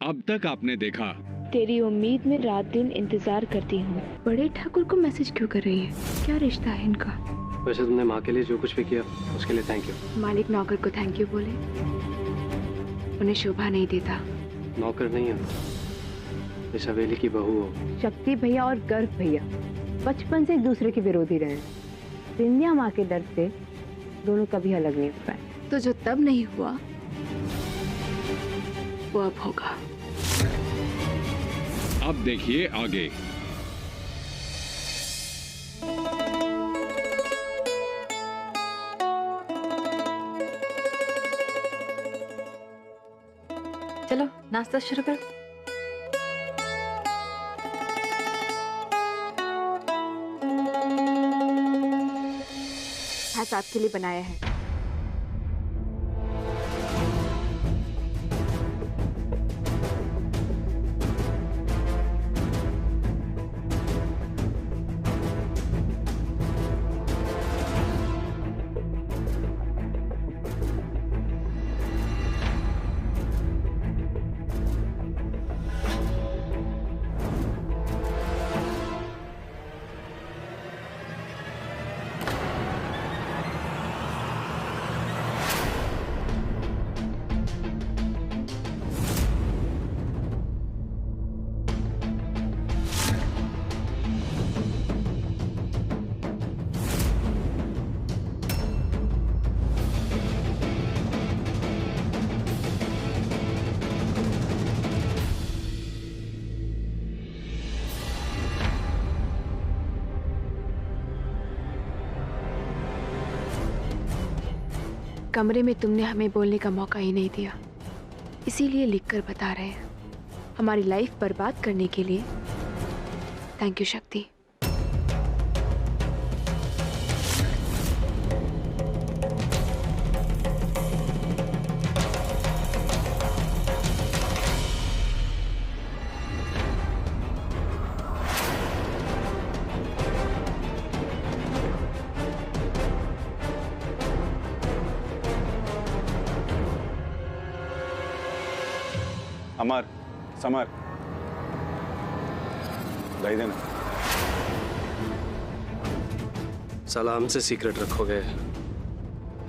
अब तक आपने देखा। तेरी उम्मीद में रात दिन इंतजार करती हूँ। बड़े ठाकुर को मैसेज क्यों कर रही है? क्या रिश्ता है इनका? वैसे तुमने माँ के लिए जो कुछ भी किया उसके लिए थैंक यू। मालिक नौकर को थैंक यू बोले, उन्हें शोभा नहीं देता। नौकर नहीं हो, इस हवेली की बहू हो। शक्ति भैया और गर्भ भैया बचपन से एक दूसरे के विरोधी रहे। विंध्या माँ के डर से दोनों कभी अलग नहीं हो पाए। तो जो तब नहीं हुआ वो अब होगा। अब देखिए आगे। चलो नाश्ता शुरू करो। आज आपके लिए बनाया है। कमरे में तुमने हमें बोलने का मौका ही नहीं दिया, इसीलिए लिखकर बता रहे हैं। हमारी लाइफ बर्बाद करने के लिए थैंक यू शक्ति। अमर, समर, दही देना। साला हमसे सीक्रेट रखोगे?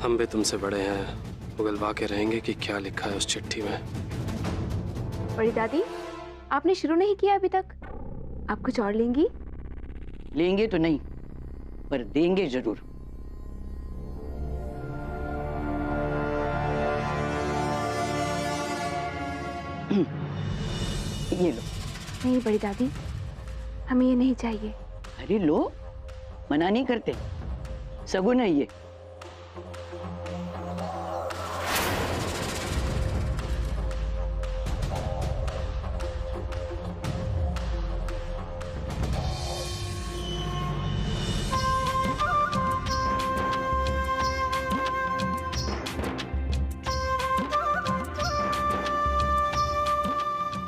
हम भी तुमसे बड़े हैं, उगलवा के रहेंगे कि क्या लिखा है उस चिट्ठी में। बड़ी दादी, आपने शुरू नहीं किया अभी तक। आप कुछ और लेंगी? लेंगे तो नहीं, पर देंगे जरूर। ये लो। नहीं बड़ी दादी, हमें ये नहीं चाहिए। अरे लो, मना नहीं करते, सगुन है ये।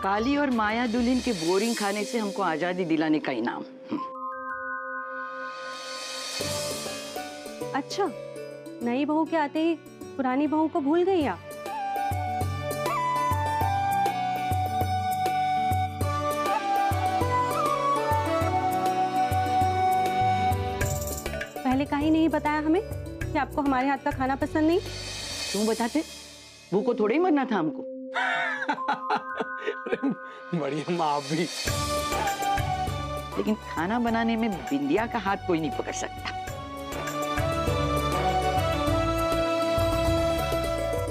काली और माया दुल्हन के बोरिंग खाने से हमको आजादी दिलाने का इनाम। अच्छा, नई बहू के आते ही पुरानी बहू को भूल गई आप? पहले कहीं नहीं बताया हमें कि आपको हमारे हाथ का खाना पसंद नहीं? क्यों बताते? वो को थोड़ा ही मरना था हमको। बड़ी अम्मा आप भी। लेकिन खाना बनाने में बिंदिया का हाथ कोई नहीं पकड़ सकता।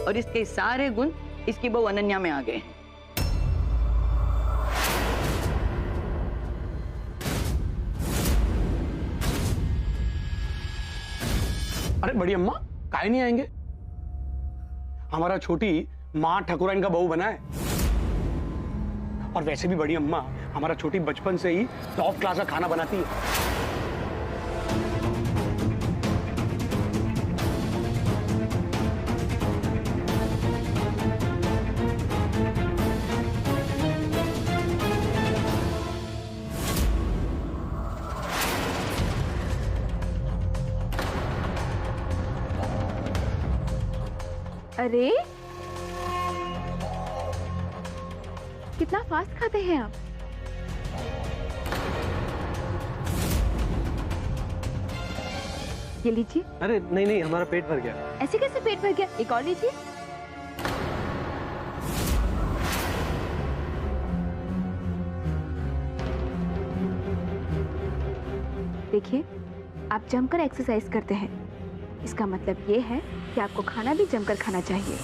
और इसके सारे गुण इसकी बहू अनन्या में आ गए हैं। अरे बड़ी अम्मा काहे नहीं आएंगे? हमारा छोटी माँ ठकुराइन का बहू बना है। और वैसे भी बड़ी अम्मा हमारा छोटी बचपन से ही टॉप क्लास का खाना बनाती है। अरे कितना फास्ट खाते हैं आप। ये लीजिए। अरे नहीं नहीं, हमारा पेट भर गया। ऐसे कैसे पेट भर गया? एक और लीजिए। देखिए, आप जमकर एक्सरसाइज करते हैं, इसका मतलब ये है कि आपको खाना भी जमकर खाना चाहिए।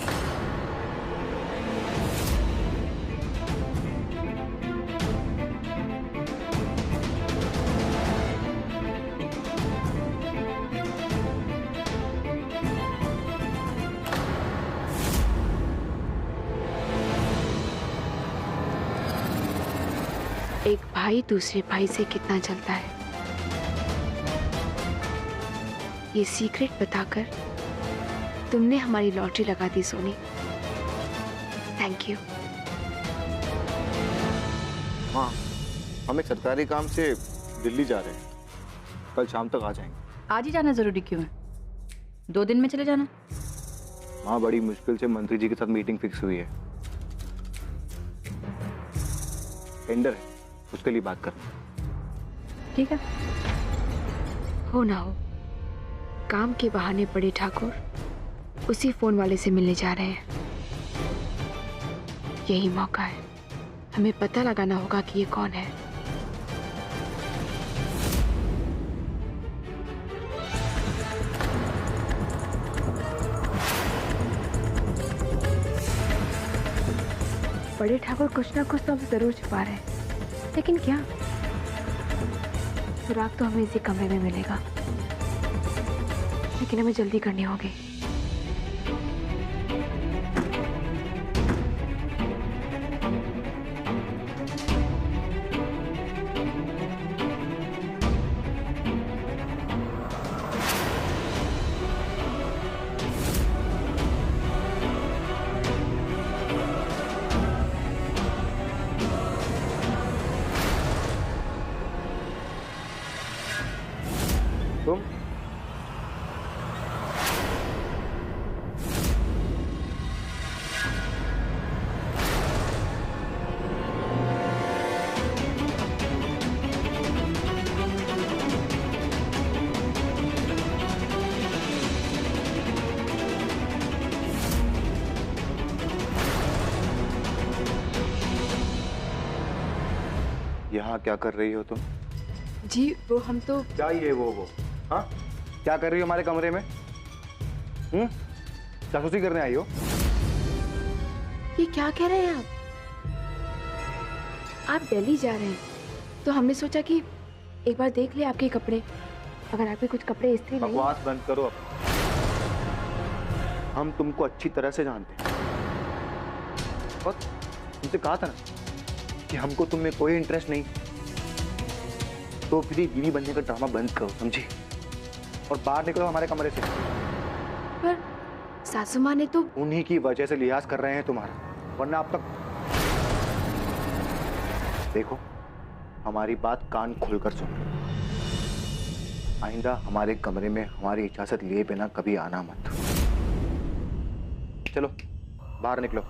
एक भाई दूसरे भाई से कितना जलता है, ये सीक्रेट बताकर तुमने हमारी लॉटरी लगा दी सोनी। Thank you. माँ, हम एक सरकारी काम से दिल्ली जा रहे हैं, कल शाम तक आ जाएंगे। आज ही जाना जरूरी क्यों है? 2 दिन में चले जाना। माँ, बड़ी मुश्किल से मंत्री जी के साथ मीटिंग फिक्स हुई है। टेंडर है, उसके लिए बात करना। ठीक है। हो ना हो, काम के बहाने बड़े ठाकुर उसी फोन वाले से मिलने जा रहे हैं। यही मौका है, हमें पता लगाना होगा कि ये कौन है। बड़े ठाकुर कुछ ना कुछ तो हम जरूर छुपा रहे हैं, लेकिन क्या? सुराग तो हमें इसी कमरे में मिलेगा, लेकिन हमें जल्दी करनी होगी। तुम यहाँ क्या कर रही हो तुम? जी वो हम तो क्या ये वो हाँ, क्या कर रही हो हमारे कमरे में? जासूसी करने आई हो? ये क्या कह रहे हैं आप दिल्ली जा रहे हैं तो हमने सोचा कि एक बार देख ले आपके कपड़े, अगर आपके कुछ कपड़े इस्त्री नहीं। बकवास बंद करो अब। हम तुमको अच्छी तरह से जानते हैं और तुमसे कहा था ना कि हमको तुम में कोई इंटरेस्ट नहीं, तो फिर ये बीवी बनने का ड्रामा बंद करो, समझी? और बाहर निकलो हमारे कमरे से। पर सासू माँ ने तो उन्हीं की वजह से लिहाज कर रहे हैं तुम्हारा, वरना अब तक। देखो, हमारी बात कान खोलकर सुनो। आइंदा हमारे कमरे में हमारी इजाजत लिए बिना कभी आना मत। चलो बाहर निकलो।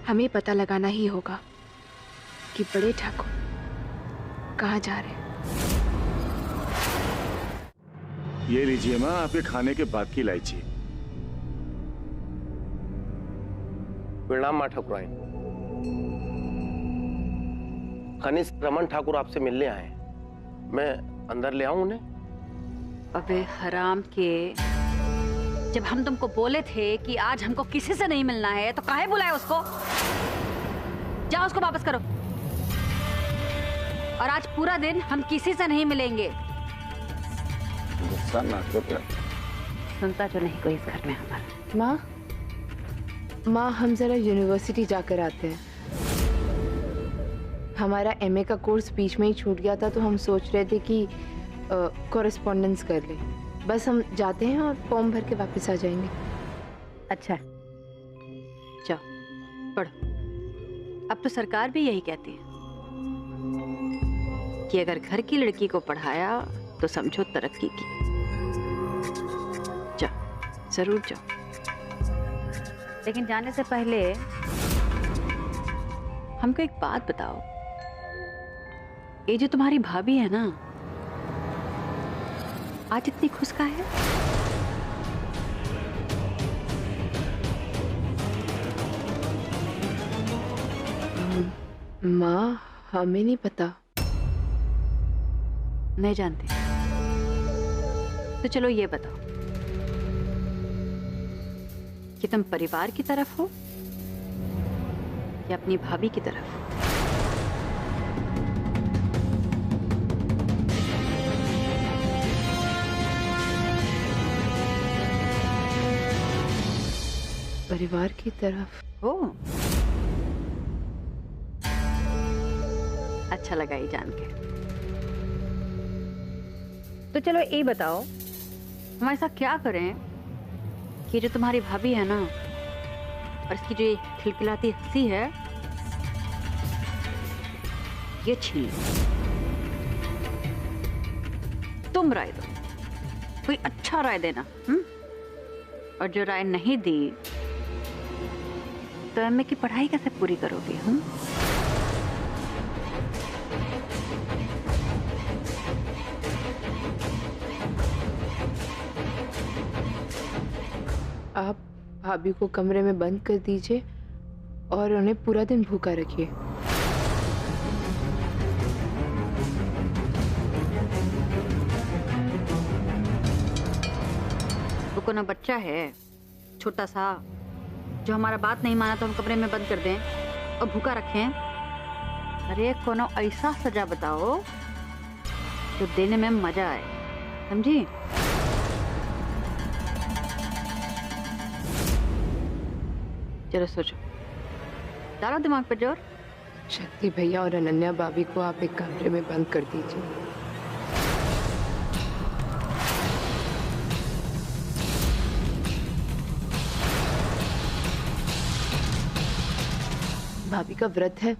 हमें पता लगाना ही होगा कि बड़े ठाकुर कहाँ जा रहे हैं। ये लीजिए माँ, आपके खाने के बाद की इलायची। प्रणाम माँ ठाकुराइन। खनिज रमन ठाकुर आपसे मिलने आए हैं, मैं अंदर ले आऊं उन्हें? अबे हराम के, जब हम तुमको बोले थे कि आज हमको किसी से नहीं मिलना है तो काहे बुलाए उसको? जाओ उसको वापस करो। और आज पूरा दिन हम किसी से नहीं मिलेंगे। गुस्सा ना करो क्या? सुनता जो नहीं कोई इस घर में हमारा। माँ हम जरा यूनिवर्सिटी जाकर आते हैं। हमारा एमए का कोर्स बीच में ही छूट गया था, तो हम सोच रहे थे कि कॉरेस्पॉन्डेंस कर लें। बस हम जाते हैं और फॉर्म भर के वापस आ जाएंगे। अच्छा, जाओ। पढ़ो। अब तो सरकार भी यही कहती है कि अगर घर की लड़की को पढ़ाया तो समझो तरक्की की। जाओ, जरूर जाओ। लेकिन जाने से पहले हमको एक बात बताओ, ये जो तुम्हारी भाभी है ना, आज इतनी खुश का है? माँ, हमें नहीं पता। नहीं जानते? तो चलो ये बताओ कि तुम परिवार की तरफ हो या अपनी भाभी की तरफ? परिवार की तरफ। हो, अच्छा लगा ये जान के। तो चलो ये बताओ, हम ऐसा क्या करें कि जो तुम्हारी भाभी है ना, और इसकी जो ये खिलखिलाती हंसी है, ये छीन लो। तुम राय दो, कोई अच्छा राय देना। और जो राय नहीं दी तो एमए की पढ़ाई कैसे पूरी करोगे? आप भाभी को कमरे में बंद कर दीजिए और उन्हें पूरा दिन भूखा रखिए। वो कोनो बच्चा है छोटा सा जो हमारा बात नहीं माना तो हम कमरे में बंद कर दें और भूखा रखें? अरे कोनो ऐसा सजा बताओ जो देने में मजा आए, समझी? चलो सोचो, डालो दिमाग पे जोर। शक्ति भैया और अनन्या भाभी को आप एक कमरे में बंद कर दीजिए। भाभी का व्रत है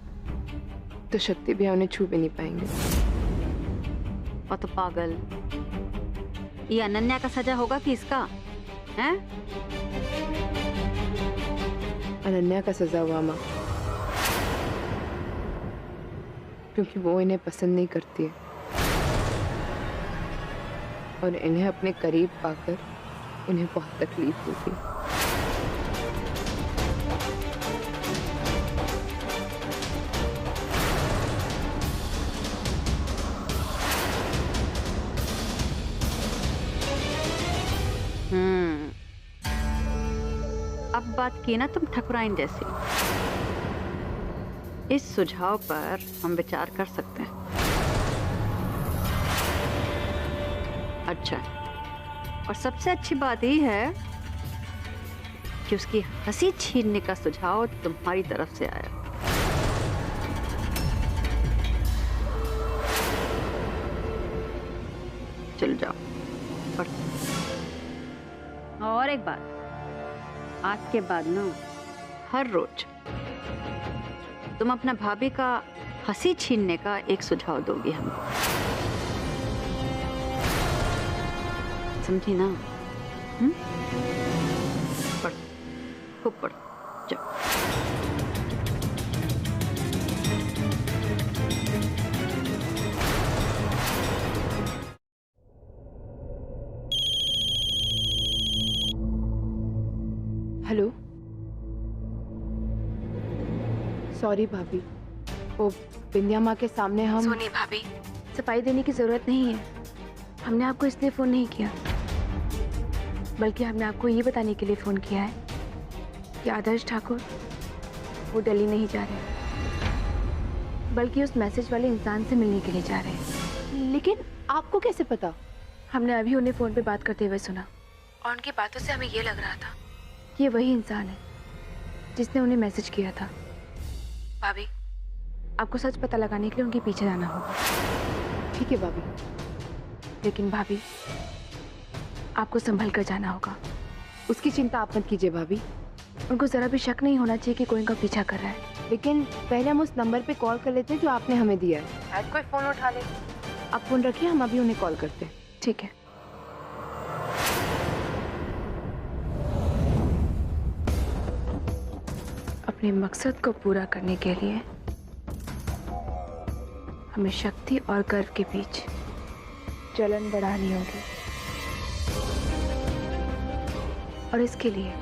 तो शक्ति भैया उन्हें छू भी नहीं पाएंगे। और तो पागल, ये अनन्या का सजा होगा कि इसका है? अनन्या का सजा हुआ माँ, क्योंकि वो इन्हें पसंद नहीं करती है और इन्हें अपने करीब पाकर उन्हें बहुत तकलीफ होती है। अब बात की ना तुम ठकुराइन जैसी, इस सुझाव पर हम विचार कर सकते हैं। अच्छा, और सबसे अच्छी बात यह है कि उसकी हंसी छीनने का सुझाव तुम्हारी तरफ से आया। चल जाओ पढ़। और एक बात, आज के बाद ना हर रोज तुम अपना भाभी का हंसी छीनने का एक सुझाव दोगी हमको, समझी ना? पढ़, खूब पढ़, जाओ। हेलो, सॉरी भाभी, वो बिंदिया माँ के सामने हम। सोनी भाभी, सफाई देने की जरूरत नहीं है। हमने आपको इसलिए फोन नहीं किया, बल्कि हमने आपको ये बताने के लिए फोन किया है कि आदर्श ठाकुर वो दिल्ली नहीं जा रहे, बल्कि उस मैसेज वाले इंसान से मिलने के लिए जा रहे हैं। लेकिन आपको कैसे पता? हमने अभी उन्हें फोन पे बात करते हुए सुना और उनकी बातों से हमें ये लग रहा था कि ये वही इंसान है जिसने उन्हें मैसेज किया था। भाभी, आपको सच पता लगाने के लिए उनके पीछे जाना होगा। ठीक है भाभी। लेकिन भाभी, आपको संभल कर जाना होगा। उसकी चिंता आप मत कीजिए भाभी, उनको ज़रा भी शक नहीं होना चाहिए कि कोई इनका पीछा कर रहा है। लेकिन पहले हम उस नंबर पे कॉल कर लेते हैं जो आपने हमें दिया है। शायद कोई फ़ोन उठा ले। आप फ़ोन रखिए, हम अभी उन्हें कॉल करते हैं। ठीक है। अपने मकसद को पूरा करने के लिए हमें शक्ति और गर्व के बीच जलन बढ़ानी होगी, और इसके लिए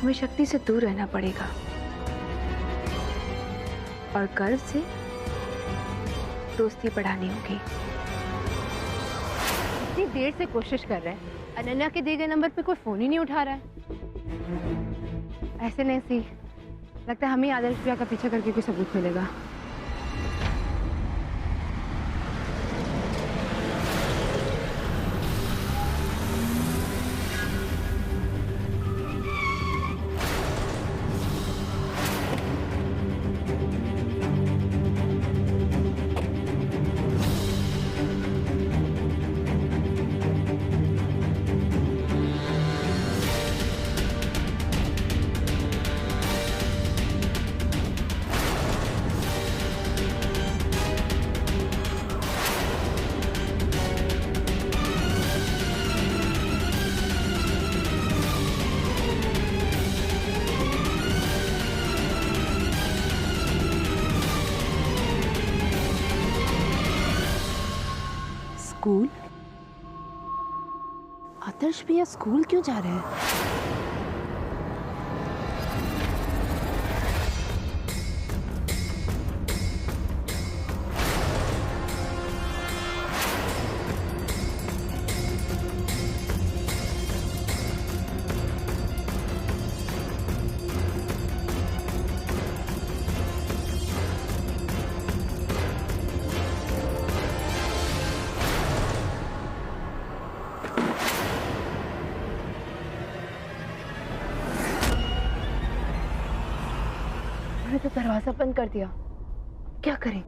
हमें शक्ति से दूर रहना पड़ेगा और गर्व से दोस्ती बढ़ानी होगी। इतनी देर से कोशिश कर रहे हैं, अनन्या के दिए गए नंबर पे कोई फोन ही नहीं उठा रहा है। ऐसे नहीं सी लगता है हमें आदर्श भैया का पीछा करके कोई सबूत मिलेगा। स्कूल? आदर्श भैया स्कूल क्यों जा रहे हैं? तो दरवाजा बंद कर दिया, क्या करें?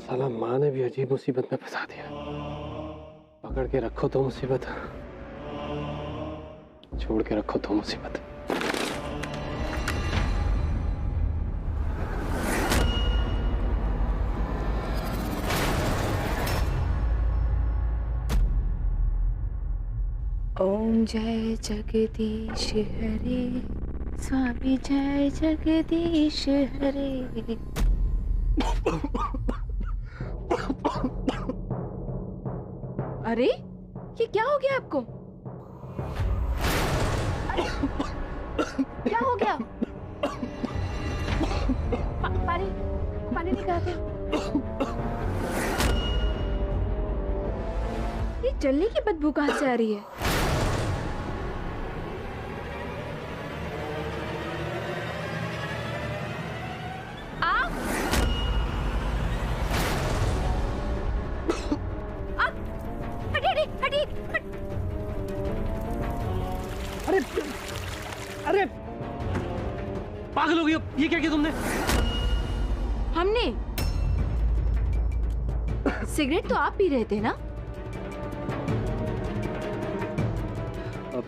साला माँ ने भी अजीब मुसीबत में फंसा दिया। पकड़ के रखो तो मुसीबत, छोड़ के रखो तो मुसीबत। ओम जय जगदीश हरे, स्वामी जय जगदीश हरे। अरे ये क्या हो गया आपको? क्या हो गया? पानी पानी निकालते। ये जलने की बदबू कहाँ से आ रही है? अरे पागल हो गई हो, ये क्या किया तुमने? हमने? सिगरेट तो आप पी रहे थे ना? अब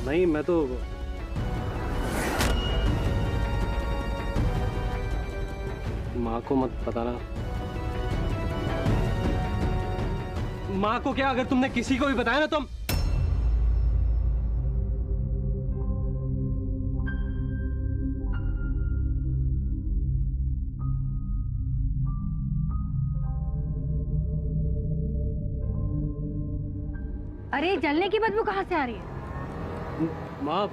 नहीं, मैं तो माँ को मत बताना। माँ को क्या? अगर तुमने किसी को भी बताया ना तो अरे जलने की बदबू कहाँ से आ रही है? माँ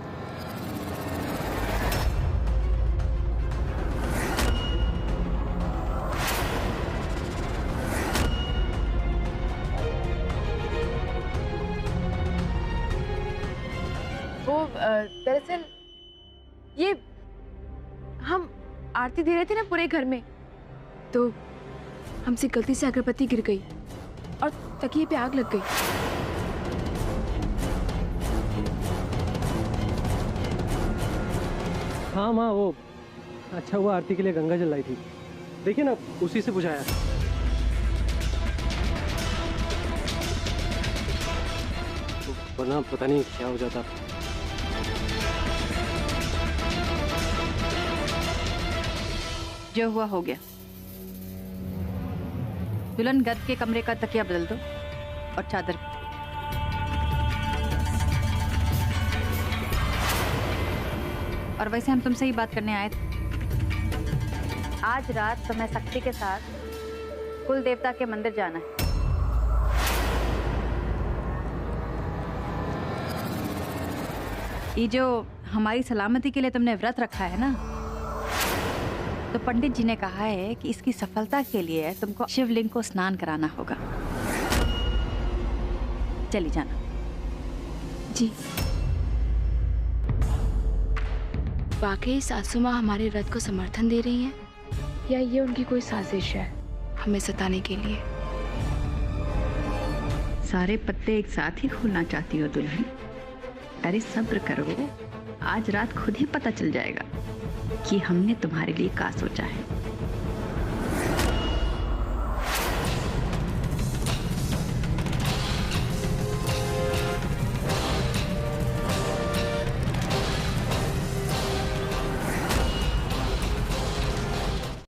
वो दरअसल ये हम आरती दे रहे थे ना पूरे घर में, तो हमसे गलती से अगरबत्ती गिर गई और तकिए पे आग लग गई। हाँ माँ, वो अच्छा हुआ आरती के लिए गंगा जल लाई थी। देखिए ना, उसी से बुझाया। वरना पता नहीं क्या हो जाता। जो हुआ हो गया। दुल्हन गर्द के कमरे का तकिया बदल दो और चादर भी। और वैसे हम तुमसे ही बात करने आए थे। आज रात तुम्हें शक्ति के साथ कुल देवता के मंदिर जाना है। ये जो हमारी सलामती के लिए तुमने व्रत रखा है ना, तो पंडित जी ने कहा है कि इसकी सफलता के लिए तुमको शिवलिंग को स्नान कराना होगा। चली जाना। जी। वाकई सासू माँ हमारे व्रत को समर्थन दे रही हैं या ये उनकी कोई साजिश है हमें सताने के लिए? सारे पत्ते एक साथ ही खोलना चाहती हो दुल्हन? अरे सब्र करो, आज रात खुद ही पता चल जाएगा कि हमने तुम्हारे लिए क्या सोचा है।